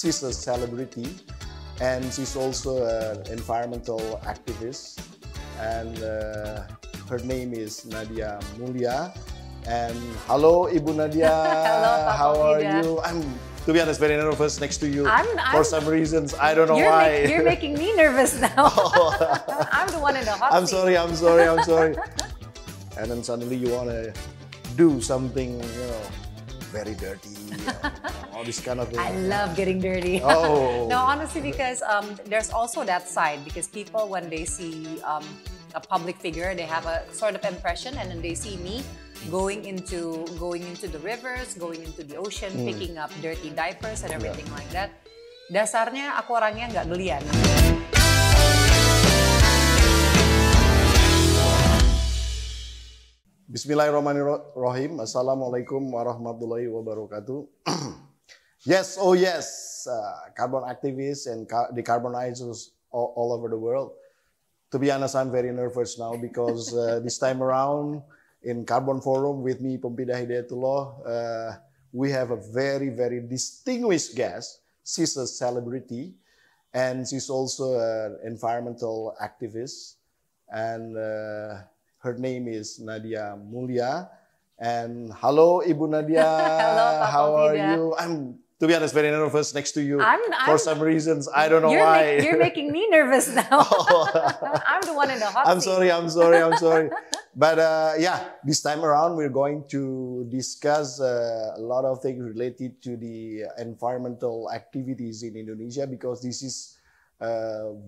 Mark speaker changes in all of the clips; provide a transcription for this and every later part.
Speaker 1: she's a celebrity, and she's also an environmental activist. And her name is Nadia Mulya. And hello, Ibu Nadia.
Speaker 2: Hello, Pak
Speaker 1: How are
Speaker 2: Poempida.
Speaker 1: you? I'm, to be honest, very nervous next to you. For some reasons, I don't know
Speaker 2: you're
Speaker 1: why.
Speaker 2: You're making me nervous now. I'm the one in the hot
Speaker 1: I'm
Speaker 2: seat.
Speaker 1: sorry, I'm sorry, I'm sorry. And then suddenly you want to do something, you know, very dirty, you know, all this kind of thing.
Speaker 2: I love getting dirty.
Speaker 1: Oh.
Speaker 2: No, honestly, because there's also that side, because people, when they see a public figure, they have a sort of impression, and then they see me going into the rivers, going into the ocean, picking up dirty diapers and everything like that. Dasarnya aku orangnya nggak gelian.
Speaker 1: Bismillahirrahmanirrahim. Assalamualaikum warahmatullahi wabarakatuh. Yes, oh yes, carbon activists and decarbonizers all over the world. To be honest, I'm very nervous now because this time around in Carbon Forum with me, Poempida Hidayatulloh, we have a very, very distinguished guest. She's a celebrity and she's also an environmental activist. And her name is Nadia Mulya. And hello, Ibu Nadia.
Speaker 2: Hello, Pak
Speaker 1: How are
Speaker 2: Poempida.
Speaker 1: you? I'm, to be honest, very nervous next to you. For some reasons, I don't know
Speaker 2: you're
Speaker 1: why.
Speaker 2: You're making me nervous now. I'm the one in the hot
Speaker 1: I'm
Speaker 2: seat.
Speaker 1: sorry, I'm sorry, I'm sorry. But yeah, this time around, we're going to discuss a lot of things related to the environmental activities in Indonesia, because this is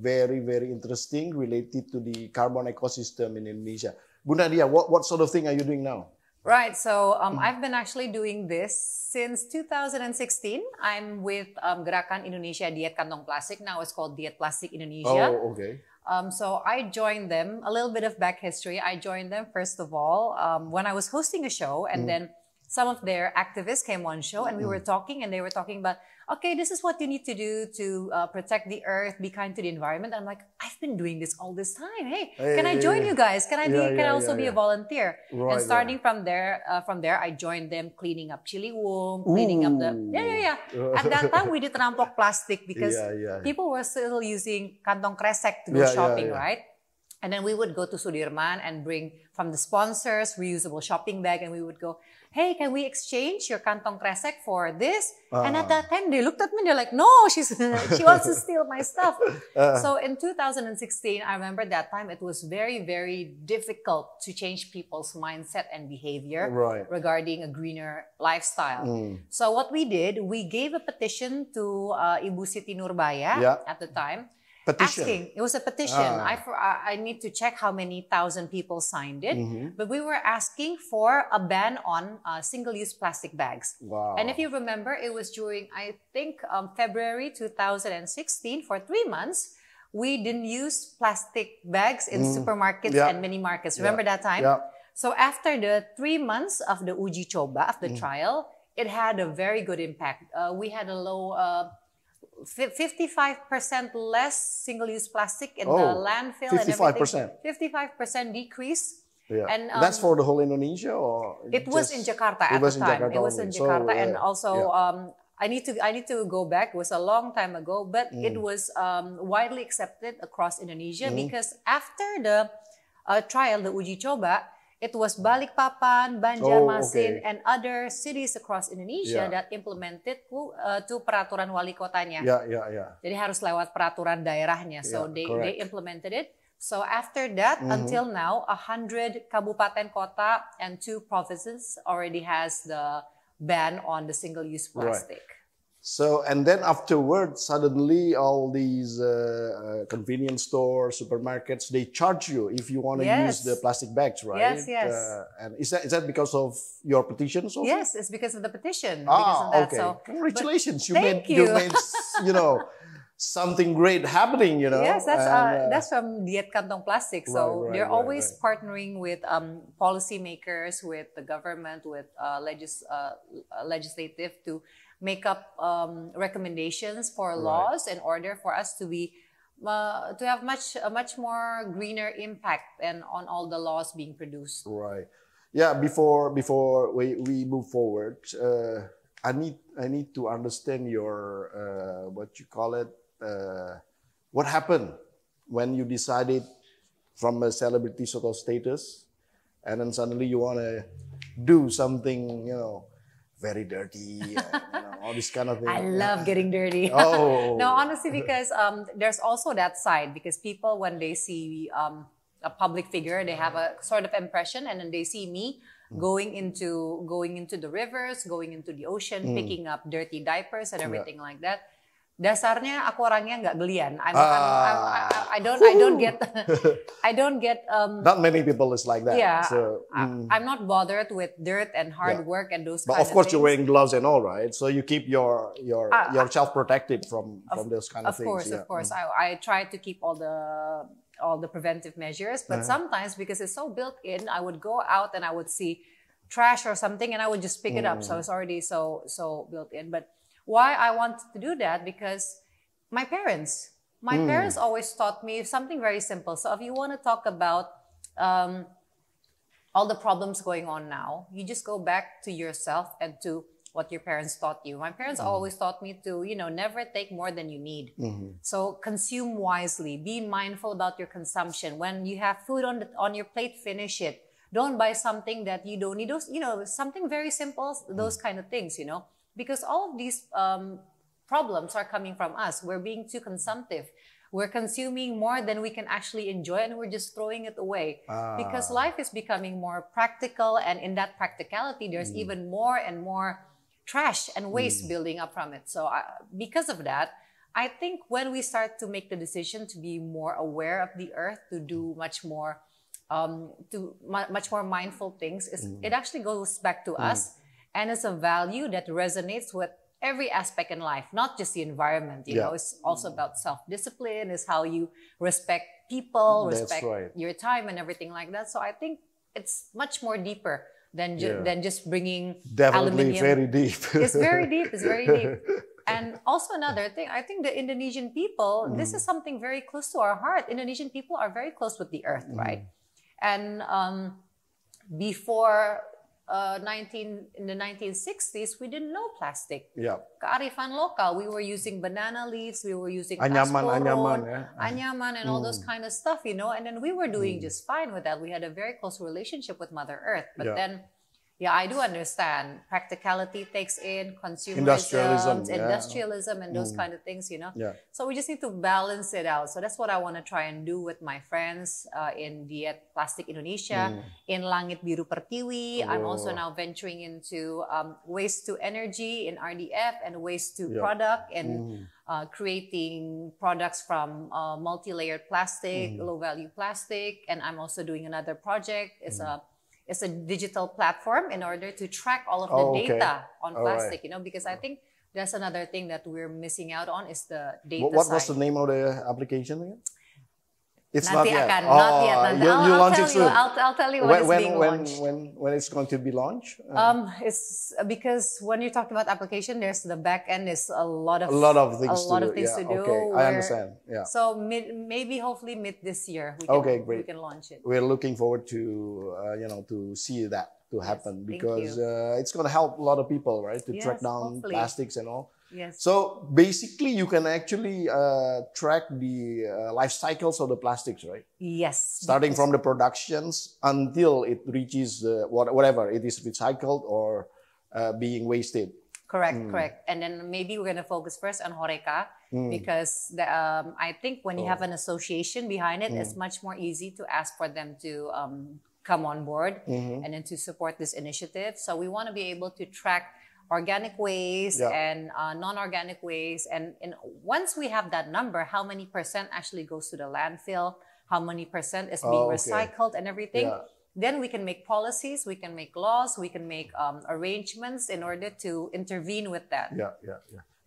Speaker 1: very, very interesting related to the carbon ecosystem in Indonesia. Bu Nadia, what sort of thing are you doing now?
Speaker 2: Right, so I've been actually doing this since 2016. I'm with Gerakan Indonesia Diet Kantong Plastik. Now it's called Diet Plastik Indonesia.
Speaker 1: Oh, okay.
Speaker 2: So I joined them, a little bit of back history. I joined them, first of all, when I was hosting a show, and then some of their activists came on show, and we were talking, and they were talking about, okay, this is what you need to do to protect the earth, be kind to the environment. I'm like, I've been doing this all this time. Hey, can I join you guys? Can I also be a volunteer?
Speaker 1: Right,
Speaker 2: and starting from there, I joined them cleaning up Ciliwung, cleaning up the At that time, we did rampok plastic because people were still using kantong kresek to go shopping, right? And then we would go to Sudirman and bring from the sponsors reusable shopping bag, and we would go, hey, can we exchange your kantong kresek for this? And at that time, they looked at me, they're like, no, she wants to steal my stuff. So in 2016, I remember that time, it was very, very difficult to change people's mindset and behavior regarding a greener lifestyle. So what we did, we gave a petition to Ibu Siti Nurbaya at the time.
Speaker 1: Petition.
Speaker 2: Asking, it was a petition. I need to check how many thousand people signed it, but we were asking for a ban on single-use plastic bags.
Speaker 1: Wow.
Speaker 2: And if you remember, it was during, I think, February 2016, for 3 months, we didn't use plastic bags in supermarkets and mini markets. Remember that time? So after the 3 months of the uji coba, of the trial, it had a very good impact. We had a low 55% less single-use plastic in the landfill 55%. And everything. 55% decrease.
Speaker 1: Yeah.
Speaker 2: And
Speaker 1: that's for the whole Indonesia, or
Speaker 2: it was in Jakarta at the time. It was in Jakarta, and also I need to go back. It was a long time ago, but it was widely accepted across Indonesia because after the trial, the uji coba, it was Balikpapan, Banjarmasin, and other cities across Indonesia that implemented to peraturan wali kotanya. Jadi harus lewat peraturan daerahnya. So they implemented it. So after that, until now, 100 kabupaten kota and 2 provinces already has the ban on the single-use plastic.
Speaker 1: So, and then afterwards, suddenly all these convenience stores, supermarkets, they charge you if you want to use the plastic bags, right?
Speaker 2: Yes.
Speaker 1: And is that because of your petition? Also?
Speaker 2: Yes, it's because of the petition.
Speaker 1: Okay. So, congratulations, you made you know, something great happening, you know.
Speaker 2: Yes, that's from Diet Kantong Plastik. So they're always partnering with policymakers, with the government, with legislative to make up recommendations for laws in order for us to be to have a much more greener impact and on all the laws being produced.
Speaker 1: Right. Yeah. Before we move forward, I need to understand your what you call it. What happened when you decided from a celebrity sort of status, and then suddenly you want to do something, very dirty, all this kind of thing.
Speaker 2: I love getting dirty.
Speaker 1: Oh.
Speaker 2: No, honestly, because there's also that side, because people, when they see a public figure, they have a sort of impression, and then they see me going into the rivers, going into the ocean, picking up dirty diapers and everything like that. Dasarnya aku orangnya nggak gelian. I don't get.
Speaker 1: Not many people is like that.
Speaker 2: Yeah, so, I'm not bothered with dirt and hard work and those.
Speaker 1: But of course, you're wearing gloves and all, right? So you keep yourself protected from those kind of things.
Speaker 2: Of course. I try to keep all the preventive measures, but sometimes, because it's so built in, I would go out and I would see trash or something, and I would just pick it up. So it's already so built in, but. Why I wanted to do that? Because my parents always taught me something very simple. So if you want to talk about all the problems going on now, you just go back to yourself and to what your parents taught you. My parents always taught me to, never take more than you need. So consume wisely, be mindful about your consumption. When you have food on your plate, finish it. Don't buy something that you don't need. Those, something very simple, those kind of things, Because all of these problems are coming from us. We're being too consumptive. We're consuming more than we can actually enjoy, and we're just throwing it away. Because life is becoming more practical, and in that practicality, there's even more and more trash and waste building up from it. So because of that, I think when we start to make the decision to be more aware of the earth, to do much more mindful things, it actually goes back to us. And it's a value that resonates with every aspect in life, not just the environment. You know, it's also about self-discipline, is how you respect people, respect your time and everything like that. So I think it's much more deeper than just bringing
Speaker 1: definitely
Speaker 2: aluminum.
Speaker 1: Very deep.
Speaker 2: It's very deep. It's very deep. And also another thing, I think the Indonesian people, this is something very close to our heart. Indonesian people are very close with the earth, right? And before in the 1960s, we didn't know plastic. Kearifan lokal, we were using banana leaves, we were using anyaman, and all those kind of stuff, and then we were doing just fine with that. We had a very close relationship with Mother Earth. But then, I do understand practicality takes in consumerism, industrialism, and those kind of things, So we just need to balance it out. So that's what I want to try and do with my friends in Diet Plastik Indonesia, in Langit Biru Pertiwi. I'm also now venturing into waste to energy in RDF, and waste to product, and creating products from multi-layered plastic, low-value plastic. And I'm also doing another project. It's a digital platform in order to track all of the data on plastic, because I think that's another thing that we're missing out on, is the data
Speaker 1: What
Speaker 2: side.
Speaker 1: was the name of the application again? It's
Speaker 2: Nanti
Speaker 1: not yet.
Speaker 2: Not yet.
Speaker 1: You launch it soon.
Speaker 2: I'll tell you when it's being launched.
Speaker 1: When it's going to be launched?
Speaker 2: It's because when you talk about application, there's the back end is a lot of things to do.
Speaker 1: Okay, I understand. Yeah.
Speaker 2: So hopefully mid this year we can launch it.
Speaker 1: We're looking forward to to see that to happen, because it's going to help a lot of people, right, to track down plastics and all.
Speaker 2: Yes.
Speaker 1: So basically, you can actually track the life cycles of the plastics, right?
Speaker 2: Yes.
Speaker 1: Starting from the productions until it reaches whatever it is recycled or being wasted.
Speaker 2: Correct. And then maybe we're going to focus first on Horeca, because I think when you have an association behind it, it's much more easy to ask for them to come on board and then to support this initiative. So we want to be able to track organic waste and non-organic waste. And once we have that number, how many % actually goes to the landfill, how many % is being recycled and everything, then we can make policies, we can make laws, we can make arrangements in order to intervene with that.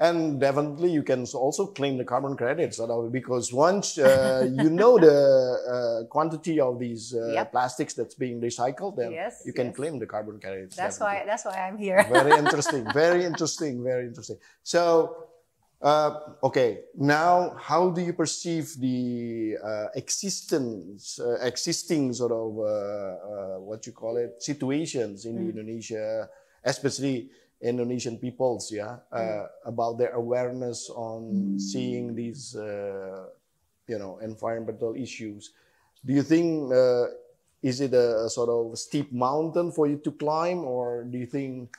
Speaker 2: And
Speaker 1: definitely you can also claim the carbon credits, because once you know the quantity of these plastics that's being recycled, then you can claim the carbon credits.
Speaker 2: That's why I'm here.
Speaker 1: Very interesting. Very interesting. Very interesting. So, now how do you perceive the existing sort of what you call it situations in Indonesia, especially Indonesian peoples, about their awareness on seeing these, environmental issues. Do you think is it a sort of steep mountain for you to climb, or do you think?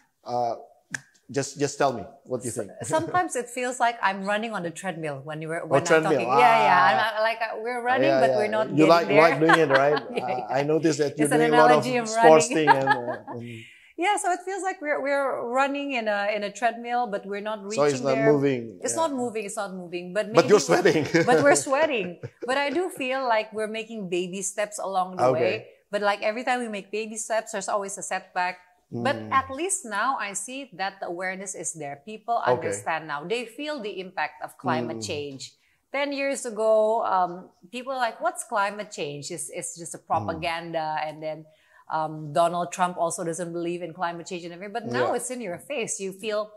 Speaker 1: Just tell me what you think.
Speaker 2: Sometimes it feels like I'm running on the treadmill when I'm
Speaker 1: treadmill.
Speaker 2: talking. We're running, but we're not
Speaker 1: you
Speaker 2: getting there.
Speaker 1: You like doing it, right? I noticed that you're doing a lot of sports thing.
Speaker 2: Yeah, so it feels like we're running in a treadmill, but we're not reaching there.
Speaker 1: So it's not moving.
Speaker 2: It's not moving. It's not moving.
Speaker 1: But you're sweating.
Speaker 2: But we're sweating. But I do feel like we're making baby steps along the way. But like every time we make baby steps, there's always a setback. But at least now I see that the awareness is there. People understand now. They feel the impact of climate change. 10 years ago, people are like, what's climate change? It's just a propaganda. And then Donald Trump also doesn't believe in climate change and everything. But now it's in your face. You feel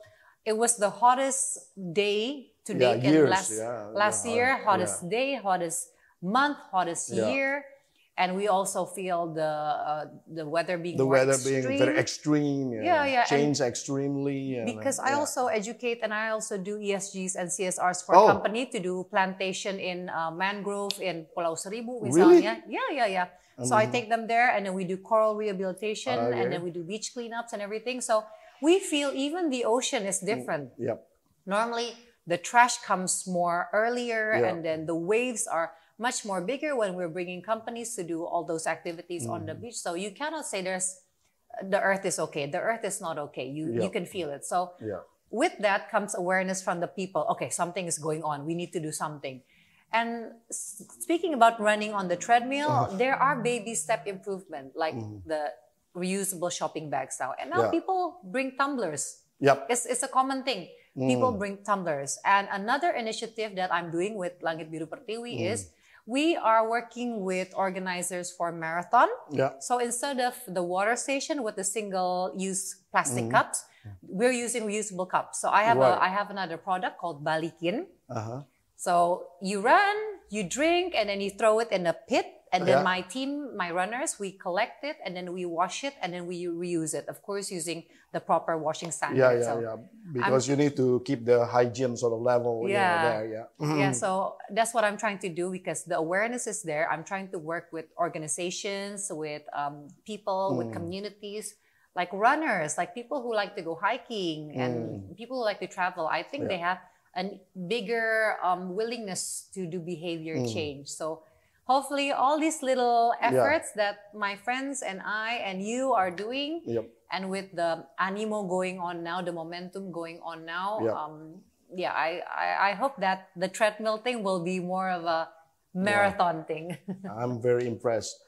Speaker 2: it was the hottest day to date in last year. Hottest day, hottest month, hottest year. And we also feel the weather being
Speaker 1: very extreme. Change extremely.
Speaker 2: Because I also educate and I also do ESGs and CSRs for a company to do plantation in mangrove in Pulau Seribu, misalnya.
Speaker 1: Really?
Speaker 2: Yeah. So I take them there and then we do coral rehabilitation and then we do beach cleanups and everything. So we feel even the ocean is different. Normally, the trash comes more earlier and then the waves are much more bigger when we're bringing companies to do all those activities on the beach. So you cannot say the earth is okay. The earth is not okay. You can feel it. So with that comes awareness from the people. Okay, something is going on. We need to do something. And speaking about running on the treadmill, there are baby step improvement, like the reusable shopping bags now. And now people bring tumblers. It's a common thing. People bring tumblers. And another initiative that I'm doing with Langit Biru Pertiwi is we are working with organizers for marathon. So instead of the water station with the single-use plastic cups, we're using reusable cups. So I have another product called Balikin. So you run, you drink, and then you throw it in a pit. And then my team, my runners, we collect it and then we wash it and then we reuse it. Of course, using the proper washing standards.
Speaker 1: Because you need to keep the hygiene sort of level there.
Speaker 2: So that's what I'm trying to do because the awareness is there. I'm trying to work with organizations, with people, with communities, like runners, like people who like to go hiking and people who like to travel. I think they have a bigger willingness to do behavior change. So hopefully all these little efforts that my friends and I and you are doing, and with the animo going on now, the momentum going on now, I hope that the treadmill thing will be more of a marathon thing.
Speaker 1: I'm very impressed.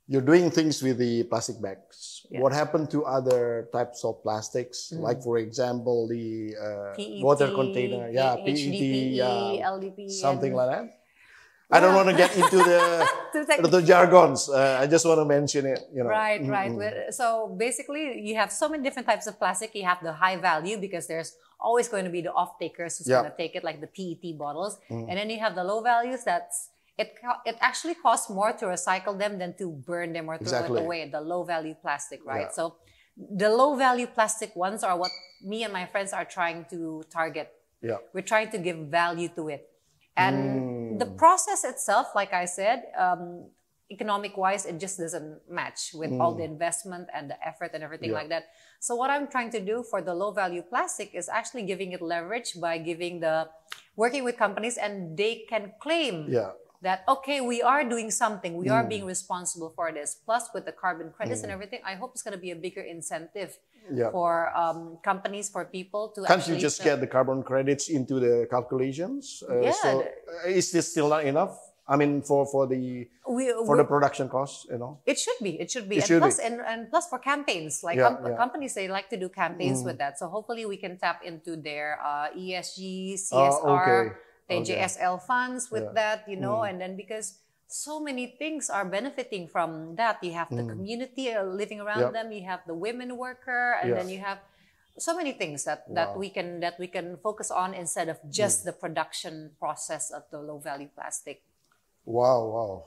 Speaker 1: You're doing things with the plastic bags. What happened to other types of plastics? Like, for example, the
Speaker 2: PET,
Speaker 1: water container,
Speaker 2: HDPE, LDPE,
Speaker 1: something like that. I don't want to get into the jargons. I just want to mention it.
Speaker 2: Right. So basically, you have so many different types of plastic. You have the high value because there's always going to be the off-takers who's going to take it, like the PET bottles. And then you have the low values. It actually costs more to recycle them than to burn them or throw it away. The low-value plastic, right? So the low-value plastic ones are what me and my friends are trying to target. We're trying to give value to it. And the process itself, like I said, economic-wise, it just doesn't match with all the investment and the effort and everything like that. So what I'm trying to do for the low-value plastic is actually giving it leverage by working with companies, and they can claim that, okay, we are doing something. We are being responsible for this. Plus, with the carbon credits and everything, I hope it's going to be a bigger incentive for companies, for people to
Speaker 1: Can't you just get the carbon credits into the calculations? So is this still not enough? I mean, for the production costs,
Speaker 2: It should be. And plus for campaigns, like companies, they like to do campaigns with that. So hopefully we can tap into their ESG, CSR, JSL funds with that, and then because so many things are benefiting from that. You have the community living around them, you have the women worker, and then you have so many things that we can focus on instead of just the production process of the low value plastic.
Speaker 1: Wow.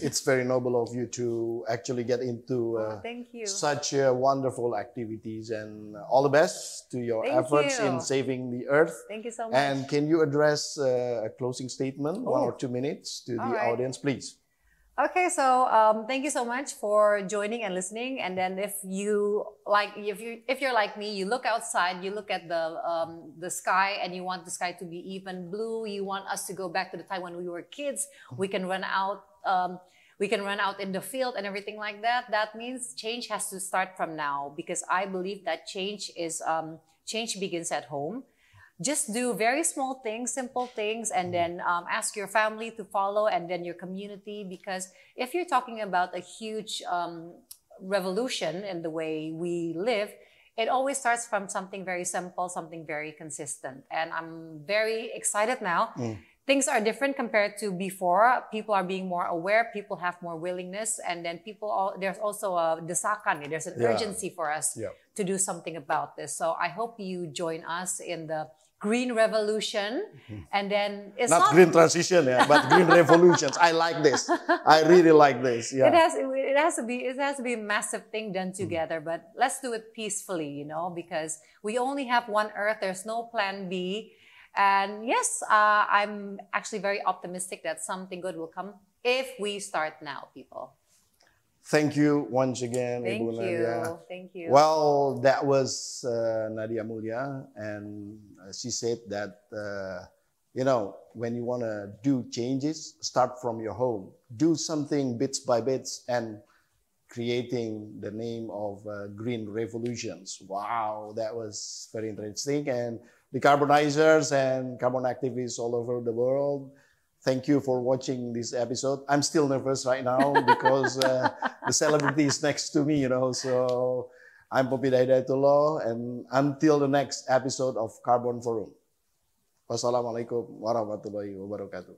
Speaker 1: It's very noble of you to actually get into
Speaker 2: thank you.
Speaker 1: Such wonderful activities, and all the best to your efforts in saving the earth.
Speaker 2: Thank you so much.
Speaker 1: And can you address a closing statement, 1 or 2 minutes, to the audience, please?
Speaker 2: Okay, so thank you so much for joining and listening. And then if you're like me, you look outside, you look at the sky, and you want the sky to be even blue. You want us to go back to the time when we were kids. We can run out. We can run out in the field and everything like that. That means change has to start from now, because I believe that change begins at home. Just do very small things, simple things, and then ask your family to follow, and then your community. Because if you're talking about a huge revolution in the way we live, it always starts from something very simple, something very consistent. And I'm very excited now. Things are different compared to before. People are being more aware. People have more willingness. And then there's also a desakan. There's an urgency for us to do something about this. So I hope you join us in the green revolution. And then it's not
Speaker 1: green transition, but green revolutions. I like this. I really like this. Yeah.
Speaker 2: It has to be a massive thing done together, but let's do it peacefully, because we only have one earth. There's no plan B. And yes, I'm actually very optimistic that something good will come if we start now, people.
Speaker 1: Thank you once again,
Speaker 2: Thank
Speaker 1: Ibu
Speaker 2: you.
Speaker 1: Nadia.
Speaker 2: Thank you.
Speaker 1: Well, that was Nadia Mulya, and she said that, when you want to do changes, start from your home. Do something bits by bits, and creating the name of green revolutions. Wow, that was very interesting. And decarbonizers and carbon activists all over the world, thank you for watching this episode. I'm still nervous right now because the celebrity is next to me, So I'm Poempida Hidayatulloh, and until the next episode of Carbon Forum. Wassalamualaikum warahmatullahi wabarakatuh.